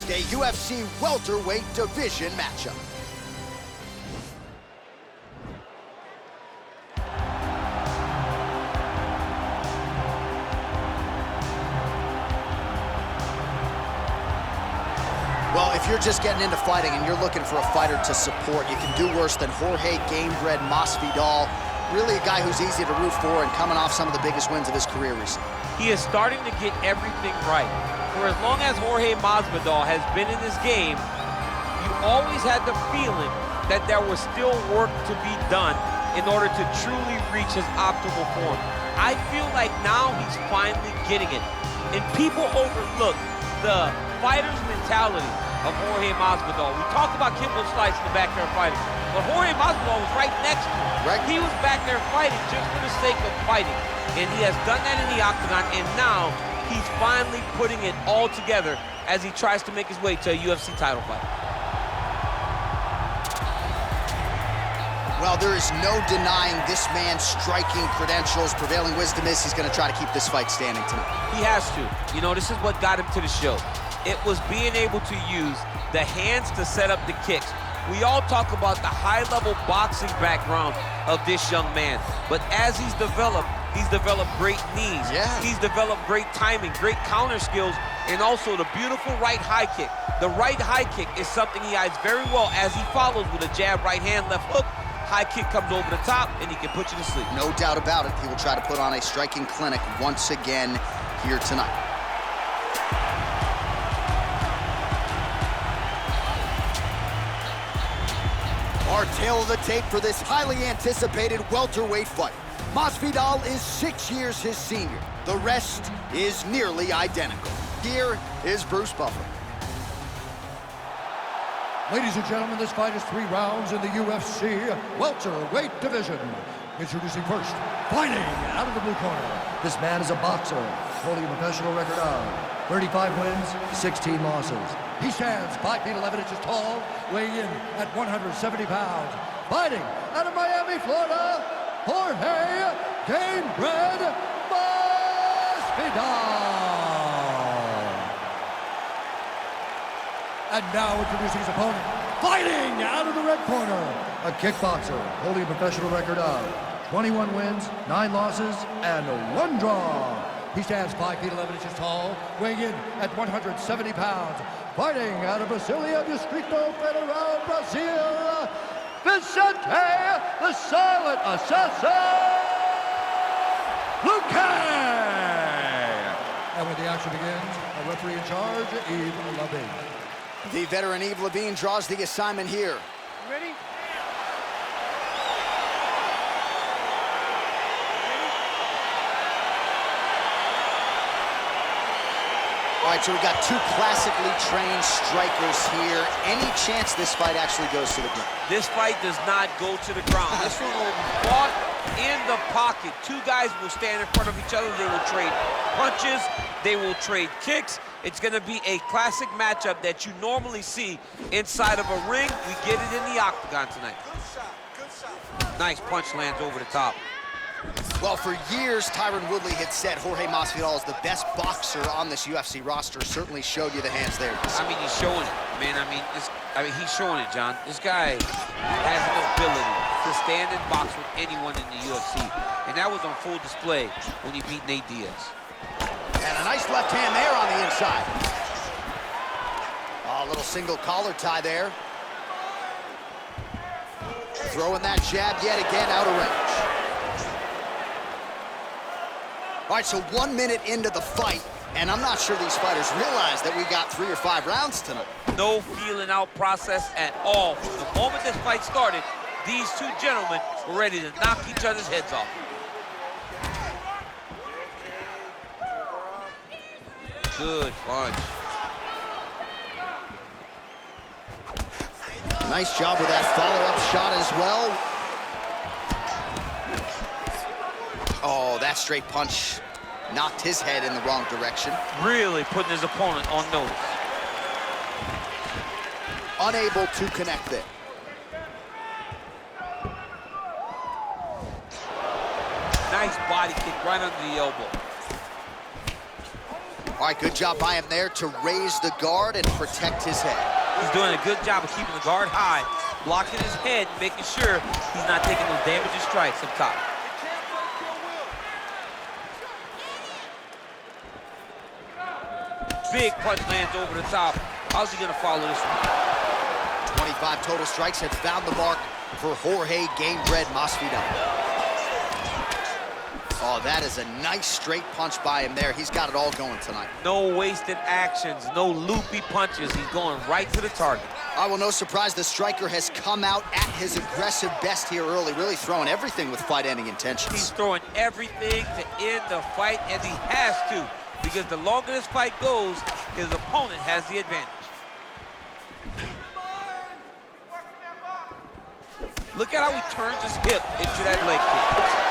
a UFC welterweight division matchup. Well, if you're just getting into fighting and you're looking for a fighter to support, you can do worse than Jorge Gamebred Masvidal. Really a guy who's easy to root for and coming off some of the biggest wins of his career recently. He is starting to get everything right. For as long as Jorge Masvidal has been in this game, you always had the feeling that there was still work to be done in order to truly reach his optimal form. I feel like now he's finally getting it. And people overlook the fighter's mentality of Jorge Masvidal. We talked about Kimbo Slice in the back there fighting, but Jorge Masvidal was right next to him. Right. He was back there fighting just for the sake of fighting. And he has done that in the octagon, and now he's finally putting it all together as he tries to make his way to a UFC title fight. Well, there is no denying this man's striking credentials. Prevailing wisdom is he's going to try to keep this fight standing tonight. He has to. You know, this is what got him to the show. It was being able to use the hands to set up the kicks. We all talk about the high-level boxing background of this young man, but as he's developed great knees. Yeah. He's developed great timing, great counter skills, and also the beautiful right high kick. The right high kick is something he hides very well as he follows with a jab, right hand, left hook. High kick comes over the top, and he can put you to sleep. No doubt about it. He will try to put on a striking clinic once again here tonight. Our tale of the tape for this highly anticipated welterweight fight. Masvidal is 6 years his senior. The rest is nearly identical. Here is Bruce Buffer. Ladies and gentlemen, this fight is 3 rounds in the UFC welterweight division. Introducing first, fighting out of the blue corner. This man is a boxer, holding a professional record of 35 wins, 16 losses. He stands 5 feet 11 inches tall, weighing in at 170 pounds. Fighting out of Miami, Florida, Jorge Gamebred Masvidal. And now introducing his opponent, fighting out of the red corner, a kickboxer holding a professional record of 21 wins, 9 losses, and 1 draw. He stands 5 feet 11 inches tall, weighing in at 170 pounds. Fighting out of Brasilia, Distrito Federal, Brazil, Vicente, the Silent Assassin, Luque! And when the action begins, a referee in charge, Yves Levine. The veteran Yves Levine draws the assignment here. Ready? All right, so we got 2 classically trained strikers here. Any chance this fight actually goes to the ground? This fight does not go to the ground. This one will be fought in the pocket. 2 guys will stand in front of each other. They will trade punches. They will trade kicks. It's going to be a classic matchup that you normally see inside of a ring. We get it in the octagon tonight. Nice punch lands over the top. Well, for years, Tyron Woodley had said Jorge Masvidal is the best boxer on this UFC roster. Certainly showed you the hands there. I mean, he's showing it, man. I mean, he's showing it, John. This guy has an ability to stand and box with anyone in the UFC, and that was on full display when he beat Nate Diaz. And a nice left hand there on the inside. Oh, a little single collar tie there. Throwing that jab yet again out of range. All right, so 1 minute into the fight, and I'm not sure these fighters realize that we got 3 or 5 rounds tonight. No feeling out process at all. From the moment this fight started, these 2 gentlemen were ready to knock each other's heads off. Good punch. Nice job with that follow-up shot as well. Oh, that straight punch knocked his head in the wrong direction. Really putting his opponent on notice. Unable to connect there. Nice body kick right under the elbow. All right, good job by him there to raise the guard and protect his head. He's doing a good job of keeping the guard high, blocking his head, making sure he's not taking those damaging strikes up top. Big punch lands over the top. How's he gonna follow this one? 25 total strikes have found the mark for Jorge Gamebred Masvidal. Oh, that is a nice straight punch by him there. He's got it all going tonight. No wasted actions, no loopy punches. He's going right to the target. Well, no surprise, the striker has come out at his aggressive best here early, really throwing everything with fight-ending intentions. He's throwing everything to end the fight, and he has to, because the longer this fight goes, his opponent has the advantage. Look at how he turns his hip into that leg kick.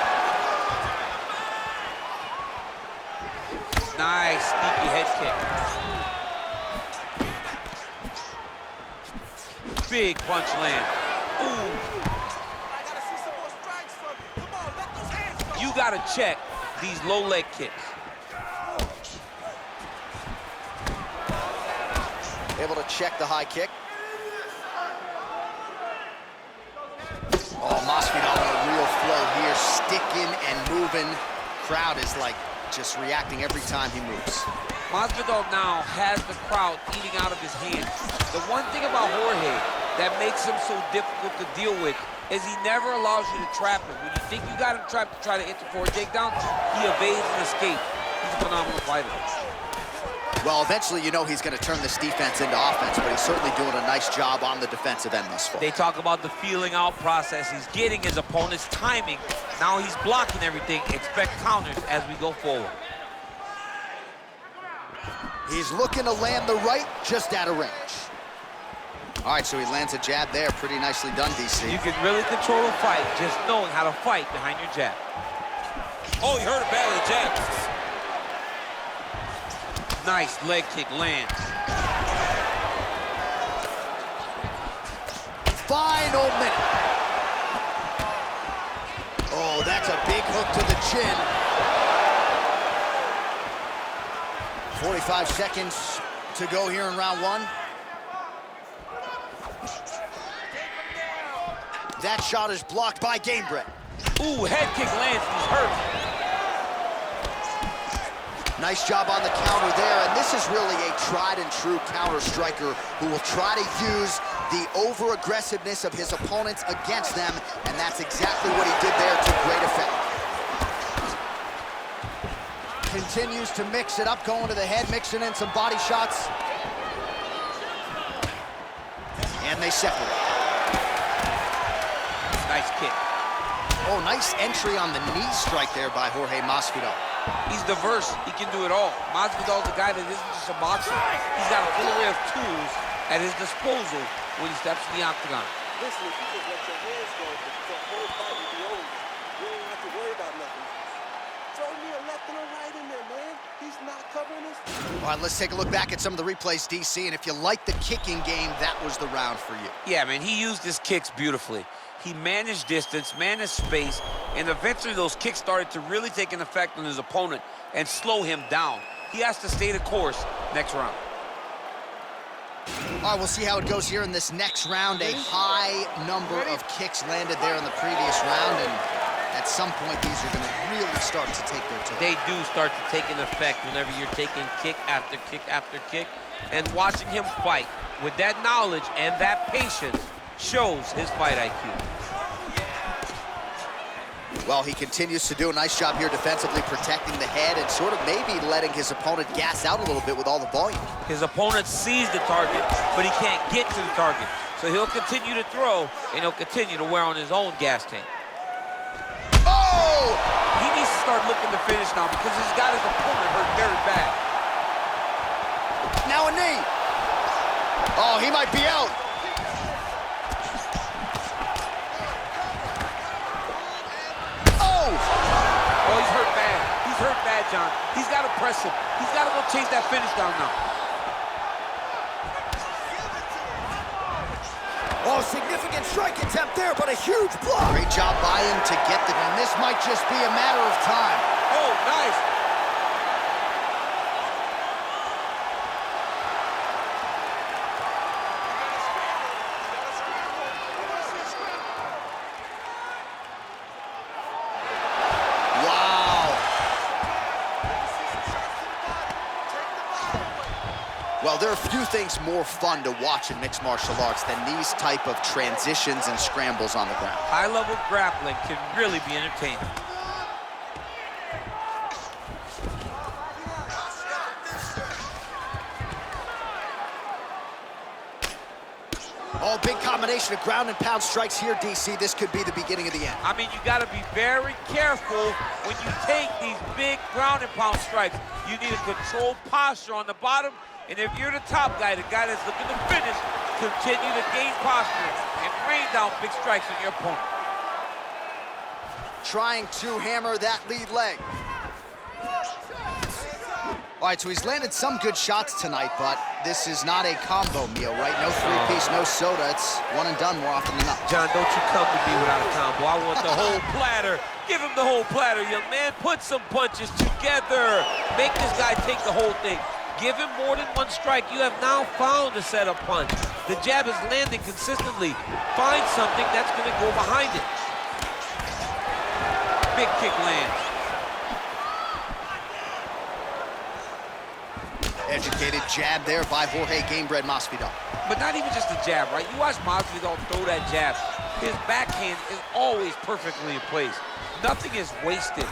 Nice, sneaky head kick. Big punch land. Ooh. You gotta check these low leg kicks. Able to check the high kick. Oh, Masvidal on a real flow here, sticking and moving. Crowd is like just reacting every time he moves. Masvidal now has the crowd eating out of his hands. The one thing about Jorge that makes him so difficult to deal with is he never allows you to trap him. When you think you got him trapped to try to enter for a takedown, he evades and escapes. He's a phenomenal fighter. Well, eventually you know he's going to turn this defense into offense, but he's certainly doing a nice job on the defensive end thus far. They talk about the feeling out process. He's getting his opponent's timing. Now he's blocking everything. Expect counters as we go forward. He's looking to land the right, just out of range. All right, so he lands a jab there. Pretty nicely done, DC. You can really control a fight just knowing how to fight behind your jab. Oh, he hurt it bad with the jab. Nice leg kick lands. Final minute. Oh, that's a big hook to the chin. 45 seconds to go here in round one. That shot is blocked by Gamebred. Ooh, head kick lands, he's hurt. Nice job on the counter there, and this is really a tried and true counter striker who will try to use the over-aggressiveness of his opponents against them, and that's exactly what he did there to great effect. Continues to mix it up, going to the head, mixing in some body shots. And they separate. Nice kick. Oh, nice entry on the knee strike there by Jorge Masvidal. He's diverse. He can do it all. Masvidal's a guy that isn't just a boxer. He's got a full array of tools at his disposal when he steps in the octagon. Listen, if you just let your hands go, the whole fight will be over. You don't have to worry about nothing. Throw me a left and a right in there, man. He's not covering us. All right, let's take a look back at some of the replays, DC, and if you like the kicking game, that was the round for you. Yeah, man, he used his kicks beautifully. He managed distance, managed space, and eventually those kicks started to really take an effect on his opponent and slow him down. He has to stay the course next round. All right, we'll see how it goes here in this next round. A high number of kicks landed there in the previous round, and at some point, these are going to really start to take their toll. They do start to take an effect whenever you're taking kick after kick after kick, and watching him fight with that knowledge and that patience shows his fight IQ. Well, he continues to do a nice job here defensively, protecting the head and sort of maybe letting his opponent gas out a little bit with all the volume. His opponent sees the target, but he can't get to the target. So he'll continue to throw, and he'll continue to wear on his own gas tank. Oh! He needs to start looking to finish now because he's got his opponent hurt very bad. Now a knee. Oh, he might be out. Oh, he's hurt bad. He's hurt bad, John. He's got to press him. He's got to go chase that finish down now. Oh, significant strike attempt there, but a huge block. Great job by him to get the... And this might just be a matter of time. Oh, nice. there are few things more fun to watch in mixed martial arts than these type of transitions and scrambles on the ground. High-level grappling can really be entertaining. Oh, big combination of ground and pound strikes here, DC. This could be the beginning of the end. I mean, you got to be very careful when you take these big ground and pound strikes. You need a controlled posture on the bottom, and if you're the top guy, the guy that's looking to finish, continue to gain posture and rain down big strikes on your opponent. Trying to hammer that lead leg. All right, so he's landed some good shots tonight, but this is not a combo meal, right? No three-piece, no soda. It's one and done more often than not. John, don't you come to me without a combo. I want the whole platter. Give him the whole platter, young man. Put some punches together. Make this guy take the whole thing. Give him more than one strike. You have now found a setup punch. The jab is landing consistently. Find something that's going to go behind it. Big kick lands. Educated jab there by Jorge Gamebred Masvidal. But not even just the jab, right? You watch Masvidal throw that jab. His backhand is always perfectly in place. Nothing is wasted.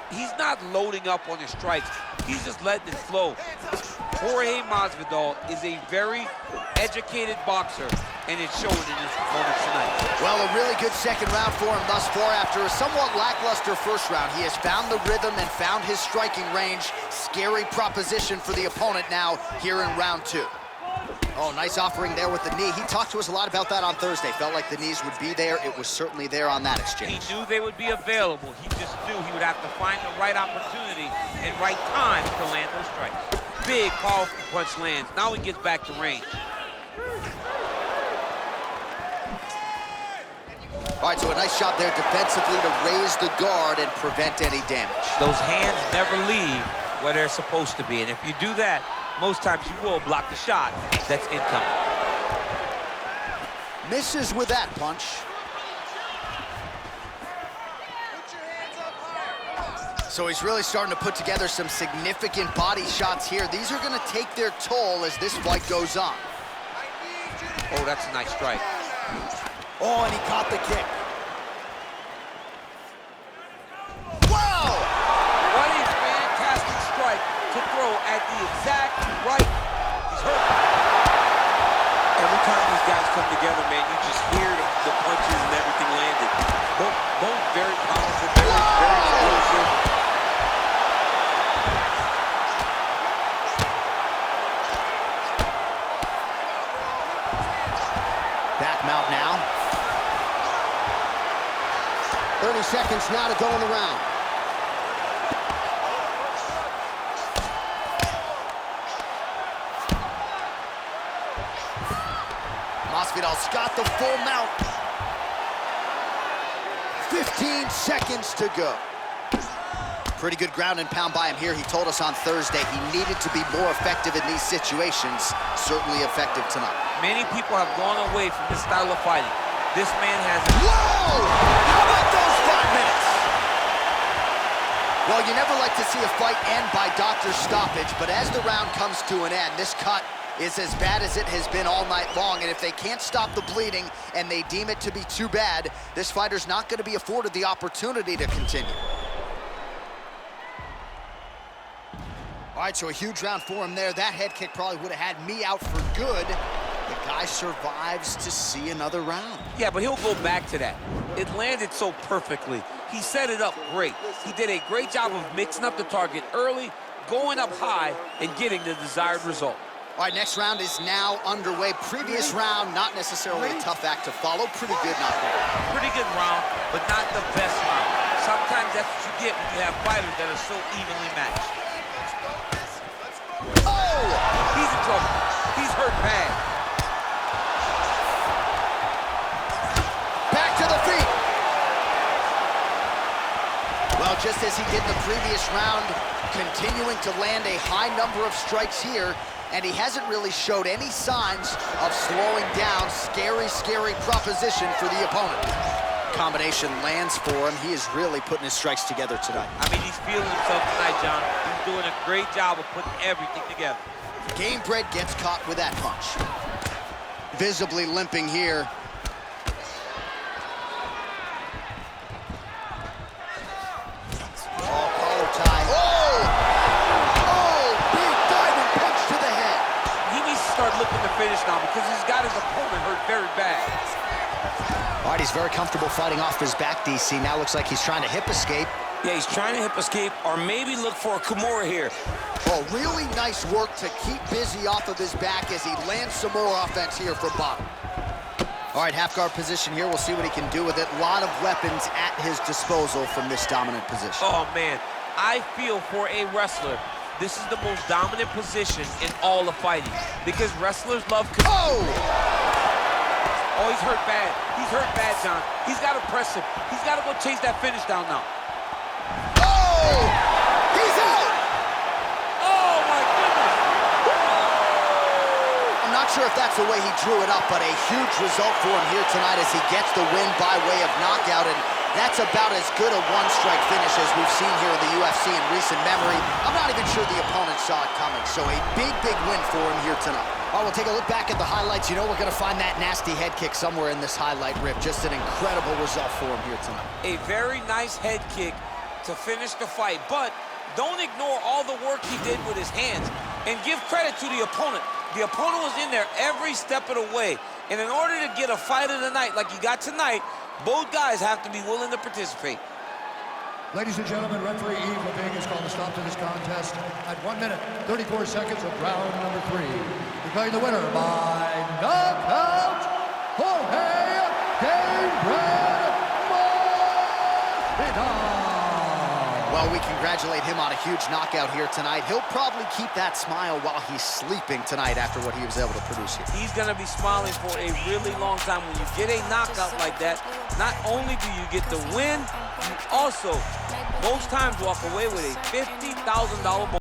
He's not loading up on his strikes. He's just letting it flow. Jorge Masvidal is a very educated boxer, and it's showing in his performance tonight. Well, a really good second round for him thus far. After a somewhat lackluster first round, he has found the rhythm and found his striking range. Scary proposition for the opponent now here in round two. Oh, nice offering there with the knee. He talked to us a lot about that on Thursday. Felt like the knees would be there. It was certainly there on that exchange. He knew they would be available. He just knew he would have to find the right opportunity and right time to land those strikes. Big, powerful punch lands. Now he gets back to range. All right, so a nice shot there defensively to raise the guard and prevent any damage. Those hands never leave where they're supposed to be, and if you do that, most times you will block the shot that's incoming. Misses with that punch. So he's really starting to put together some significant body shots here. These are going to take their toll as this fight goes on. Oh, that's a nice strike. Oh, and he caught the kick. Whoa! What a fantastic strike to throw at the exact right. He's hurt. Every time these guys come together, man, you just hear the punches and everything landed. Both very powerful, very explosive. Back mount now. 30 seconds now to go in the round. Masvidal's got the full mount. 15 seconds to go. Pretty good ground and pound by him here. He told us on Thursday he needed to be more effective in these situations. Certainly effective tonight. Many people have gone away from this style of fighting. This man has... Whoa! How about those 5 minutes? Well, you never like to see a fight end by doctor stoppage, but as the round comes to an end, this cut is as bad as it has been all night long, and if they can't stop the bleeding and they deem it to be too bad, this fighter's not going to be afforded the opportunity to continue. All right, so a huge round for him there. That head kick probably would have had me out for good. The guy survives to see another round. Yeah, but he'll go back to that. It landed so perfectly. He set it up great. He did a great job of mixing up the target early, going up high, and getting the desired result. All right, next round is now underway. Previous round, not necessarily a tough act to follow. Pretty good, not bad. Pretty good round, but not the best round. Sometimes that's what you get when you have fighters that are so evenly matched. Oh! He's in trouble. He's hurt bad. Back to the feet. Well, just as he did in the previous round, continuing to land a high number of strikes here, and he hasn't really showed any signs of slowing down. Scary, scary proposition for the opponent. Combination lands for him. He is really putting his strikes together tonight. I mean, he's feeling himself tonight, John. He's doing a great job of putting everything together. Gamebred gets caught with that punch. Visibly limping here. Oh, collar tie. Oh, big diving punch to the head. He needs to start looking to finish now because he's got his opponent hurt very bad. All right, he's very comfortable fighting off his back, DC. Now looks like he's trying to hip escape. Yeah, he's trying to hip escape or maybe look for a Kimura here. Oh, really nice work to keep busy off of his back as he lands some more offense here from bottom. All right, half guard position here. We'll see what he can do with it. A lot of weapons at his disposal from this dominant position. Oh, man, I feel for a wrestler. This is the most dominant position in all of fighting because wrestlers love... Oh! Oh, he's hurt bad. He's hurt bad, John. He's got to press him. He's got to go chase that finish down now. Oh! He's out! Oh, my goodness! I'm not sure if that's the way he drew it up, but a huge result for him here tonight as he gets the win by way of knockout, and that's about as good a one-strike finish as we've seen here in the UFC in recent memory. I'm not even sure the opponent saw it coming, so a big, big win for him here tonight. All right, we'll take a look back at the highlights. You know we're going to find that nasty head kick somewhere in this highlight rip. Just an incredible result for him here tonight. A very nice head kick to finish the fight, but don't ignore all the work he did with his hands and give credit to the opponent. The opponent was in there every step of the way, and in order to get a fight of the night like you got tonight, both guys have to be willing to participate. Ladies and gentlemen, referee Yves Leving has called a stop to this contest at 1 minute, 34 seconds of round number 3. Declaring the winner by knockout, Jorge Gamebred Masvidal. Well, we congratulate him on a huge knockout here tonight. He'll probably keep that smile while he's sleeping tonight after what he was able to produce here. He's going to be smiling for a really long time. When you get a knockout like that, not only do you get the win, you also, most times, walk away with a $50,000 bonus.